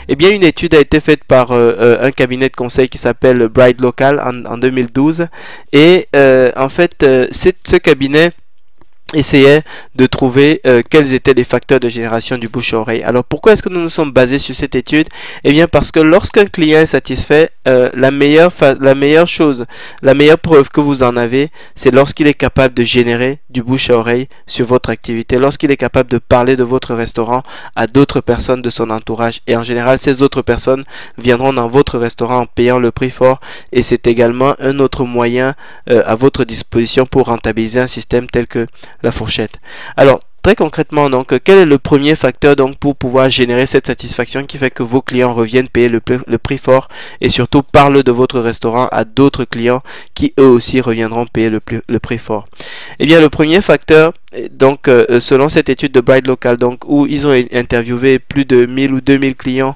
Eh bien, une étude a été faite par un cabinet de conseil qui s'appelle Bright Local en 2012. Et en fait, ce cabinet essayait de trouver quels étaient les facteurs de génération du bouche à oreille. Alors pourquoi est-ce que nous nous sommes basés sur cette étude? Eh bien parce que lorsqu'un client est satisfait, la meilleure preuve que vous en avez, c'est lorsqu'il est capable de générer du bouche à oreille sur votre activité, lorsqu'il est capable de parler de votre restaurant à d'autres personnes de son entourage. Et en général, ces autres personnes viendront dans votre restaurant en payant le prix fort, et c'est également un autre moyen à votre disposition pour rentabiliser un système tel que la fourchette. Alors, très concrètement, donc, quel est le premier facteur donc pour pouvoir générer cette satisfaction qui fait que vos clients reviennent payer le prix fort et surtout parlent de votre restaurant à d'autres clients qui eux aussi reviendront payer le prix fort? Eh bien, le premier facteur, donc, selon cette étude de Bright Local, donc, où ils ont interviewé plus de 1000 ou 2000 clients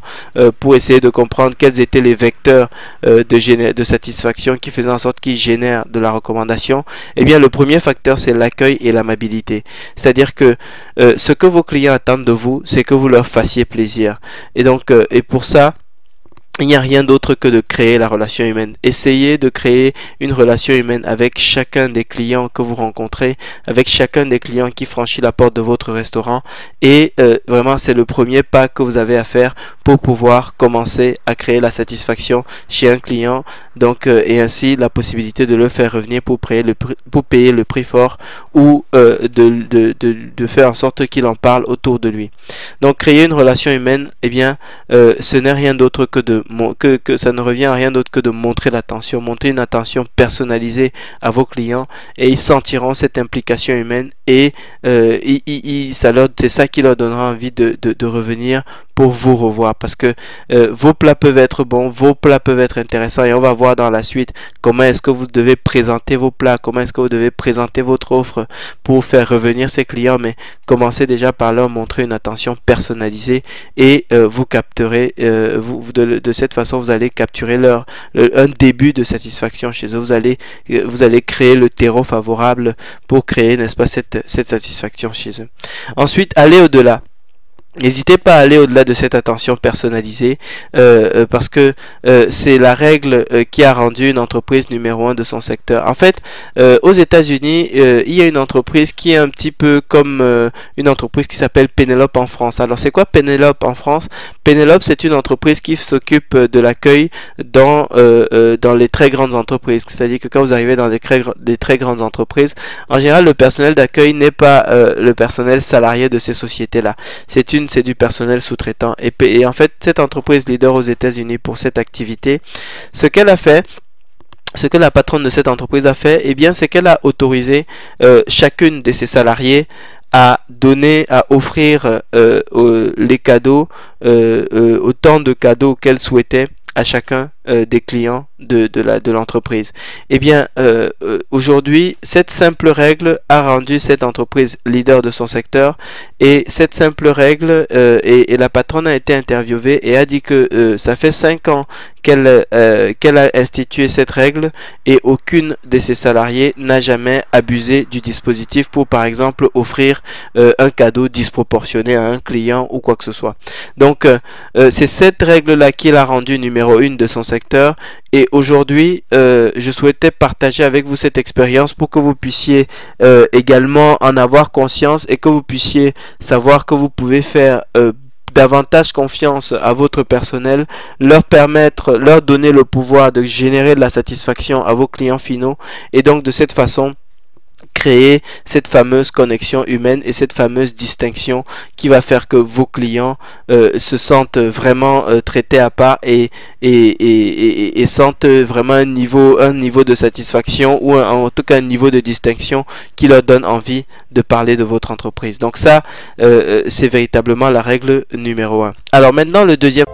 pour essayer de comprendre quels étaient les vecteurs de satisfaction qui faisaient en sorte qu'ils génèrent de la recommandation. Eh bien, le premier facteur, c'est l'accueil et l'amabilité. C'est-à-dire que ce que vos clients attendent de vous, c'est que vous leur fassiez plaisir. Et donc, et pour ça, il n'y a rien d'autre que de créer la relation humaine. Essayez de créer une relation humaine avec chacun des clients que vous rencontrez, avec chacun des clients qui franchit la porte de votre restaurant. Et vraiment, c'est le premier pas que vous avez à faire pour pouvoir commencer à créer la satisfaction chez un client. Donc, et ainsi la possibilité de le faire revenir pour payer le prix fort, ou de faire en sorte qu'il en parle autour de lui. Donc, créer une relation humaine, eh bien, ce n'est rien d'autre que ça ne revient à rien d'autre que de montrer l'attention, montrer une attention personnalisée à vos clients, et ils sentiront cette implication humaine, et c'est ça qui leur donnera envie de revenir pour vous revoir, parce que vos plats peuvent être bons, vos plats peuvent être intéressants, et on va voir dans la suite comment est-ce que vous devez présenter vos plats, comment est-ce que vous devez présenter votre offre pour faire revenir ces clients. Mais commencez déjà par leur montrer une attention personnalisée, et vous capterez, de cette façon vous allez capturer un début de satisfaction chez eux. Vous allez créer le terreau favorable pour créer, n'est-ce pas, cette satisfaction chez eux. Ensuite, allez au-delà. N'hésitez pas à aller au-delà de cette attention personnalisée, parce que c'est la règle qui a rendu une entreprise numéro 1 de son secteur. En fait, aux États-Unis, il y a une entreprise qui est un petit peu comme une entreprise qui s'appelle Penelope en France. Alors, c'est quoi Penelope en France? Penelope, c'est une entreprise qui s'occupe de l'accueil dans les très grandes entreprises. C'est-à-dire que quand vous arrivez dans des très grandes entreprises, en général, le personnel d'accueil n'est pas le personnel salarié de ces sociétés-là. C'est du personnel sous-traitant. Et en fait, cette entreprise leader aux États-Unis pour cette activité, ce qu'elle a fait, ce que la patronne de cette entreprise a fait, eh bien, c'est qu'elle a autorisé chacune de ses salariés à offrir les cadeaux, autant de cadeaux qu'elle souhaitait à chacun des clients de l'entreprise. Eh bien, aujourd'hui, cette simple règle a rendu cette entreprise leader de son secteur, et cette simple règle, et la patronne a été interviewée et a dit que ça fait 5 ans qu'elle a institué cette règle, et aucune de ses salariés n'a jamais abusé du dispositif pour, par exemple, offrir un cadeau disproportionné à un client ou quoi que ce soit. Donc, c'est cette règle-là qui l'a rendu numéro 1 de son secteur. Et aujourd'hui, je souhaitais partager avec vous cette expérience pour que vous puissiez également en avoir conscience, et que vous puissiez savoir que vous pouvez faire davantage confiance à votre personnel, leur donner le pouvoir de générer de la satisfaction à vos clients finaux, et donc de cette façon créer cette fameuse connexion humaine et cette fameuse distinction qui va faire que vos clients se sentent vraiment traités à part, et sentent vraiment un niveau de satisfaction, ou en tout cas un niveau de distinction qui leur donne envie de parler de votre entreprise. Donc ça, c'est véritablement la règle numéro 1. Alors maintenant, le deuxième...